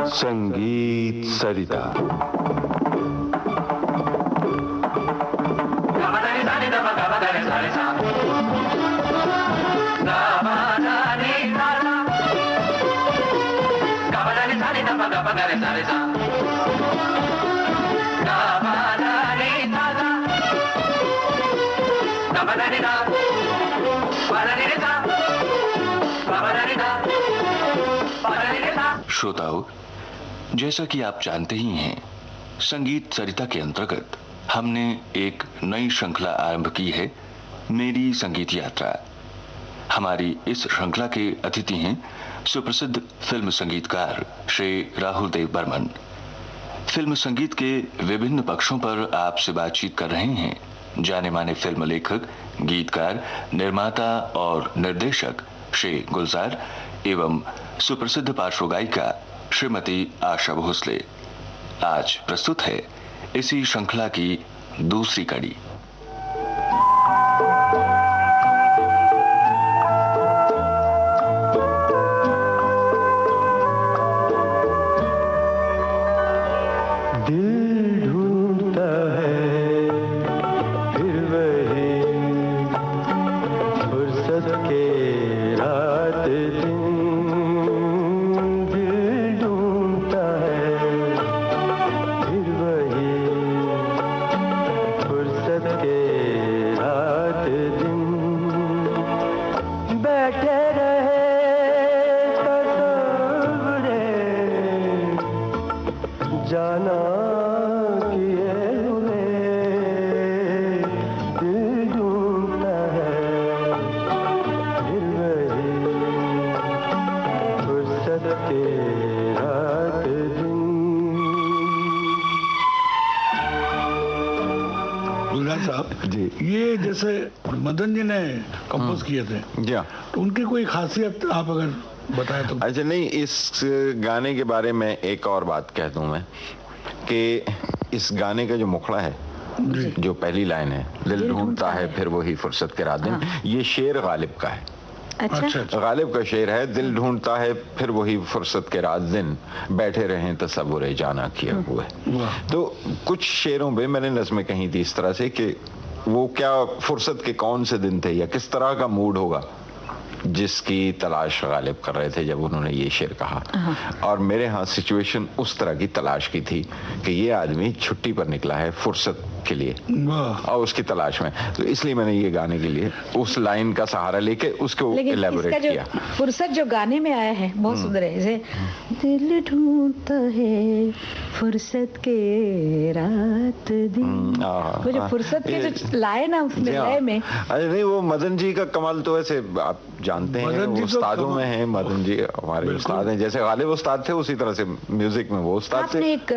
संगीत सरिता। श्रोताओं, जैसा कि आप जानते ही हैं, संगीत सरिता के अंतर्गत हमने एक नई श्रृंखला आरंभ की है, मेरी संगीत यात्रा। हमारी इस श्रृंखला के अतिथि हैं सुप्रसिद्ध फिल्म संगीतकार श्री राहुल देव बर्मन। फिल्म संगीत के विभिन्न पक्षों पर आपसे बातचीत कर रहे हैं जाने माने फिल्म लेखक, गीतकार, निर्माता और निर्देशक श्री गुलजार एवं सुप्रसिद्ध पार्श्व गायिका श्रीमती आशा भोसले। आज प्रस्तुत है इसी श्रृंखला की दूसरी कड़ी। जी, ये जैसे मदन जी ने कंपोज किए थे, तो उनकी कोई खासियत आप अगर बताएं तो। अच्छा, नहीं, इस गाने के बारे में एक और बात कह दूं मैं कि इस गाने का जो मुखड़ा है, जो पहली लाइन है, दिल ढूंढता है फिर वही फुर्सत के रात दिन, ये शेर गालिब का है। अच्छा। गालिब का शेर है, दिल ढूंढता है फिर वही फुर्सत के रात दिन, बैठे रहें तसव्वुर जाना किया हुआ है। तो कुछ शेरों में मैंने नज़्में कही थी इस तरह से कि वो क्या फुर्सत के कौन से दिन थे या किस तरह का मूड होगा जिसकी तलाश गालिब कर रहे थे जब उन्होंने ये शेर कहा। और मेरे यहाँ सिचुएशन उस तरह की तलाश की थी कि ये आदमी छुट्टी पर निकला है फुर्सत के लिए और उसकी तलाश में, तो इसलिए मैंने ये गाने के लिए उस लाइन का सहारा लेके उसको एलैबोरेट किया। फुर्सत जो गाने में आया है बहुत सुंदर है, जैसे दिल ढूंढता है फुर्सत के रात दिन, वो जो फुर्सत के जो लाइन है उसमें लय में। अरे नहीं, वो मदन जी का कमाल तो वैसे आप जानते हैं, वो उस्तादों में हैं। मदन जी हमारे उस्ताद हैं, जैसे गालिब उस्ताद थे उसी तरह से म्यूजिक में वो उस्ताद थे। आपने एक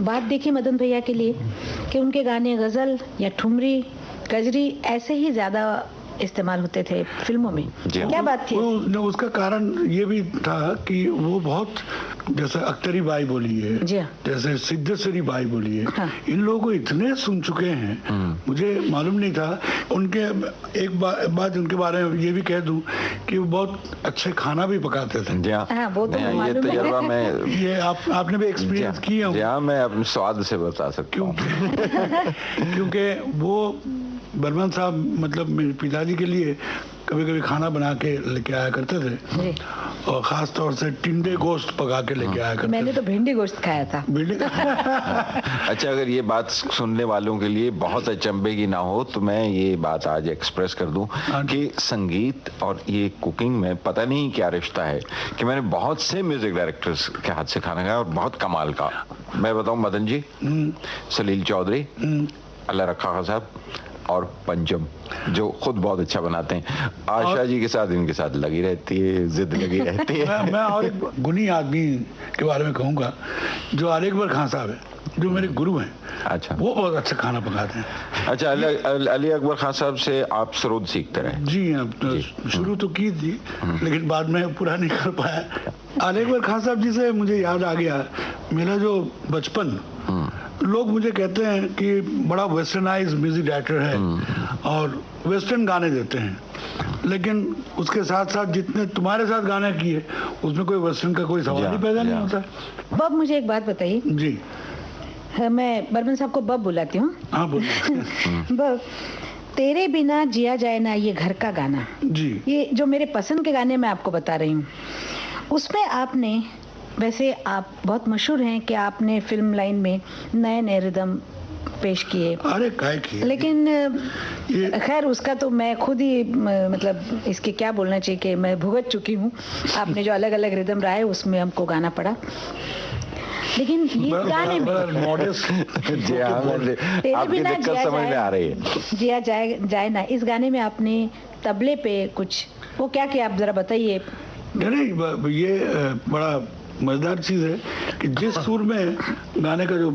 बात देखी मदन भैया के लिए कि उनके गाने गजल या ठुमरी, कजरी ऐसे ही ज्यादा इस्तेमाल होते थे फिल्मों में, क्या बात थी? उसका कारण ये भी था कि वो बहुत, जैसे अख्तरी बाई बोली है, जैसे सिद्धेश्वरी बाई बोली है, इन लोगों को इतने सुन चुके हैं, मुझे मालूम नहीं था। उनके एक बात उनके बारे में ये भी कह दूं कि वो बहुत अच्छे खाना भी पकाते थे। वो तो ये तजुर्बा मैं, ये आपने भी एक्सपीरियंस किया हो? मैं अपने स्वाद से बता सकता हूँ क्योंकि वो बर्मन साहब मतलब मेरे पिताजी के लिए कभी कभी खाना बना के लेके आया करते थे, और खास तौर से टिंडे गोश्त पका के लेके आया करते। मैंने तो भिंडी गोश्त खाया था। अच्छा, अगर ये बात सुनने वालों के लिए बहुत अचंभे की ना हो तो मैं ये बात आज एक्सप्रेस कर दूं कि संगीत और ये कुकिंग में पता नहीं क्या रिश्ता है कि मैंने बहुत से म्यूजिक डायरेक्टर्स के हाथ से खाना खाया और बहुत कमाल का। मैं बताऊं, मदन जी, सलील चौधरी, अल्लाह रखा खां साहब, और पंचम जो खुद बहुत अच्छा बनाते हैं। आशा जी के साथ इनके साथ लगी रहती है, जिद लगी रहती है। मैं और एक गुनी आदमी के बारे में कहूँगा जो अली अकबर खान साहब है, जो मेरे गुरु हैं। अच्छा, वो बहुत अच्छा खाना पकाते हैं। अच्छा, अली अकबर खान साहब से आप सरोद सीखते रहे? जी हाँ, तो शुरू तो की थी लेकिन बाद में पूरा नहीं कर पाया। अली अकबर खान साहब जी से मुझे याद आ गया मेरा जो बचपन। लोग मुझे कहते हैं कि बड़ा वेस्टर्नाइज म्यूजिक डायरेक्टर है और वेस्टर्न गाने देते हैं, लेकिन उसके साथ साथ जितने तुम्हारे साथ गाने किए उसमें कोई वेस्टर्न का कोई सवाल ही पैदा नहीं होता। बब, मुझे एक बात बताइए जी। मैं बर्मन साहब को बब बुलाती हूँ। हाँ बोलिए। बब, तेरे बिना जिया जाए ना, ये घर का गाना जी, ये जो मेरे पसंद के गाने मैं आपको बता रही हूँ, उसमें आपने, वैसे आप बहुत मशहूर हैं कि आपने फिल्म लाइन में नए नए रिदम पेश किए। अरे काय किए, लेकिन खैर उसका तो मैं खुद ही मतलब इसके क्या बोलना चाहिए कि मैं भुगत चुकी हूँ। आपने जो अलग अलग रिदम रहा है उसमें हमको गाना पड़ा, लेकिन ये गाने में तेरे बिना जिया जाए ना, इस गाने में आपने तबले पे कुछ वो क्या किया, आप जरा बताइए। नहीं, ये बड़ा मजेदार चीज है कि जिस सुर में गाने का जो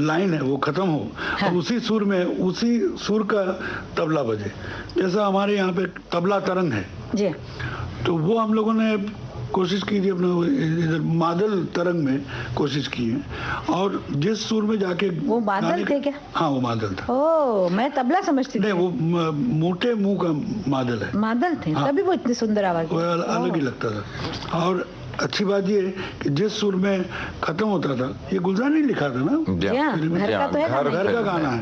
लाइन है वो खत्म हो, हाँ। और उसी सुर में उसी सुर का तबला बजे। जैसा हमारे यहाँ पे तबला तरंग है जी, तो वो हम लोगों ने कोशिश की थी अपने इधर मादल तरंग में कोशिश की है, और जिस सुर में जाके वो मादल थे क्या? हाँ वो मादल था। ओ, मैं तबला समझती थी। नहीं, वो मोटे मुंह का मादल है। मादल थे, हाँ। तभी वो इतनी सुंदर आवाज, वो अलग ही लगता था। और अच्छी बात ये कि जिस सुर में खत्म होता था, ये गुलजार ने लिखा था ना, घर का तो है, घर का गाना है।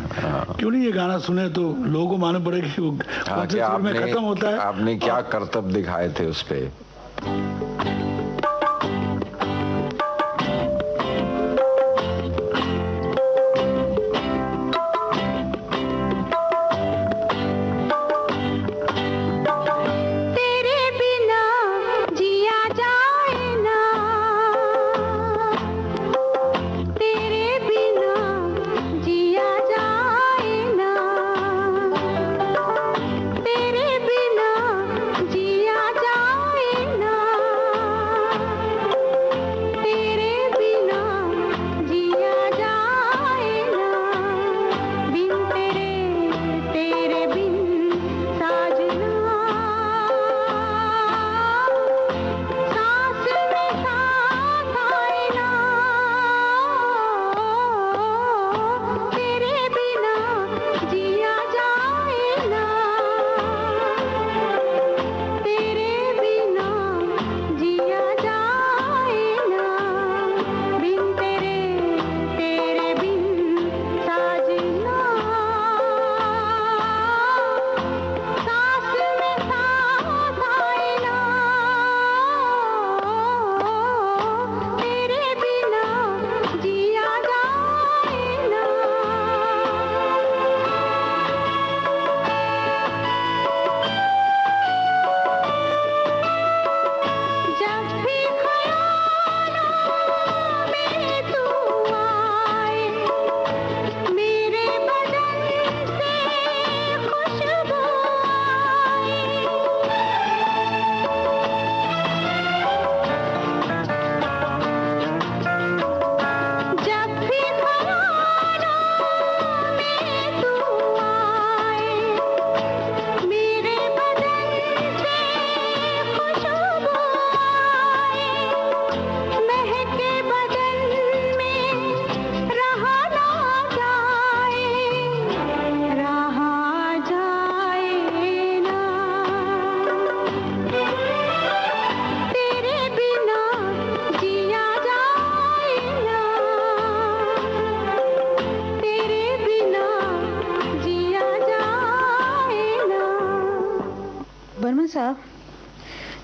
क्यों नहीं ये गाना सुने तो लोगों को मालूम पड़े कि वो कौन से सुर में खत्म होता है। आपने क्या करतब दिखाए थे उस पे।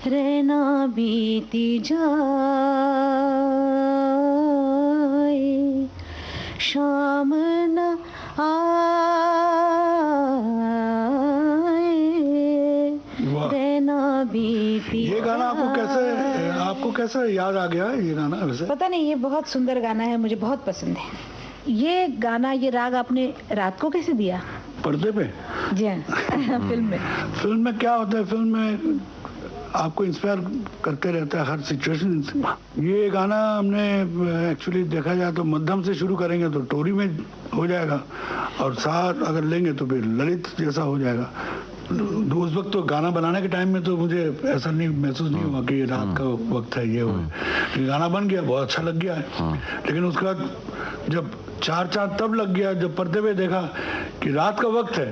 रहना बीती जाए, शाम न आए, रहना बीती। ये गाना आपको कैसे याद आ गया ये गाना? वैसे पता नहीं, ये बहुत सुंदर गाना है, मुझे बहुत पसंद है ये गाना। ये राग आपने रात को कैसे दिया? पर्दे पे? जी हाँ। फिल्म में क्या होता है, फिल्म में आपको इंस्पायर करते रहता है हर सिचुएशन। ये गाना हमने एक्चुअली देखा जाए तो मध्यम से शुरू करेंगे तो टोरी में हो जाएगा, और साथ अगर लेंगे तो फिर ललित जैसा हो जाएगा। उस वक्त तो गाना बनाने के टाइम में तो मुझे ऐसा नहीं महसूस नहीं हुआ कि रात का वक्त है ये हो। गाना बन गया, बहुत अच्छा लग गया है, लेकिन उसके बाद जब चार तब लग गया जब पर्दे पे देखा कि रात का वक्त है,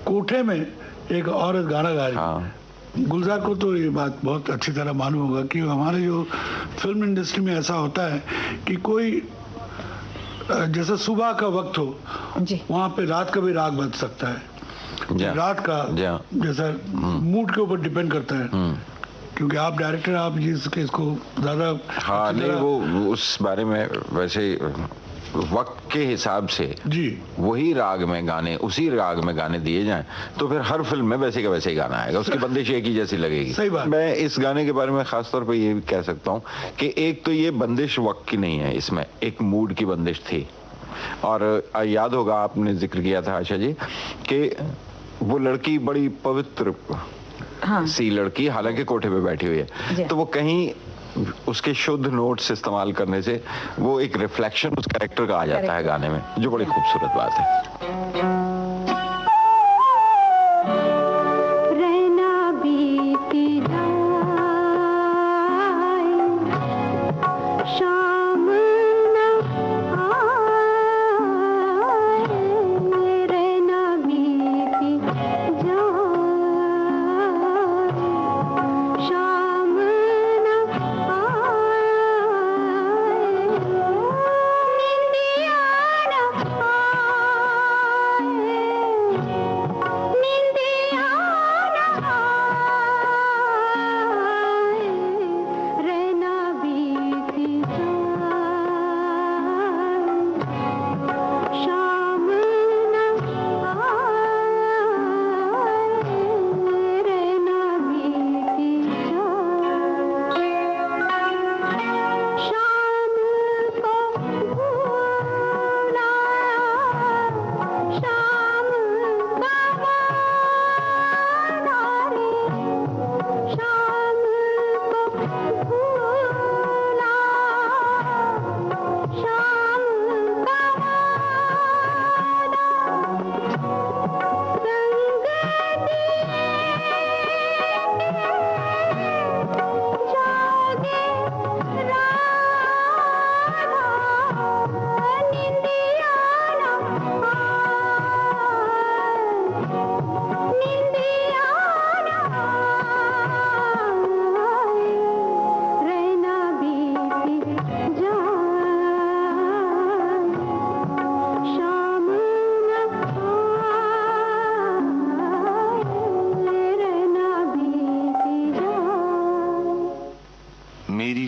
कोठे में एक औरत गाना गा रही, गुलजार को तो ये बात बहुत अच्छी तरह मालूम होगा कि हमारे जो फिल्म इंडस्ट्री में ऐसा होता है कि कोई जैसे सुबह का वक्त हो वहाँ पे रात का भी राग बज सकता है। रात का जैसा मूड के ऊपर डिपेंड करता है, क्योंकि आप डायरेक्टर, आप इसको ज्यादा नहीं वो उस बारे में वैसे वक्त के हिसाब से जी वही राग में गाने, उसी राग में गाने दिए जाएं तो फिर हर फिल्म में वैसे का वैसे ही गाना आएगा, उसकी बंदिश एक ही जैसी लगेगी। सही बात। मैं इस गाने के बारे में खास तौर पे ये भी कह सकता हूँ कि एक तो ये बंदिश वक्त की नहीं है, इसमें एक मूड की बंदिश थी। और याद होगा आपने जिक्र किया था आशा जी कि वो लड़की बड़ी पवित्र सी लड़की, हालांकि कोठे पे बैठी हुई है, तो वो कहीं उसके शुद्ध नोट्स इस्तेमाल करने से वो एक रिफ्लेक्शन उस कैरेक्टर का आ जाता है गाने में, जो बड़ी खूबसूरत बात है।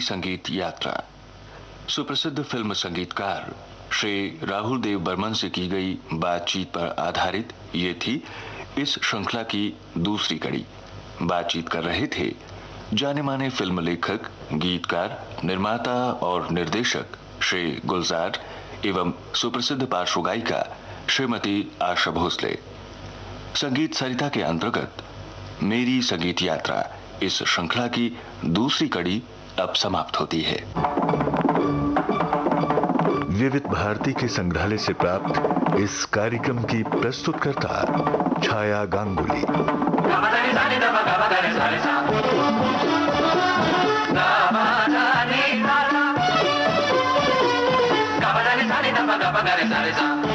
संगीत यात्रा सुप्रसिद्ध फिल्म संगीतकार श्री राहुल देव बर्मन से की गई बातचीत पर आधारित ये थी इस श्रृंखला की दूसरी कड़ी। बातचीत कर रहे थे जाने माने फिल्म लेखक, गीतकार, निर्माता और निर्देशक श्री गुलजार एवं सुप्रसिद्ध पार्श्व गायिका श्रीमती आशा भोसले। संगीत सरिता के अंतर्गत मेरी संगीत यात्रा इस श्रृंखला की दूसरी कड़ी अब समाप्त होती है। विविध भारती के संग्रहालय से प्राप्त इस कार्यक्रम की प्रस्तुतकर्ता छाया गांगुली। Sa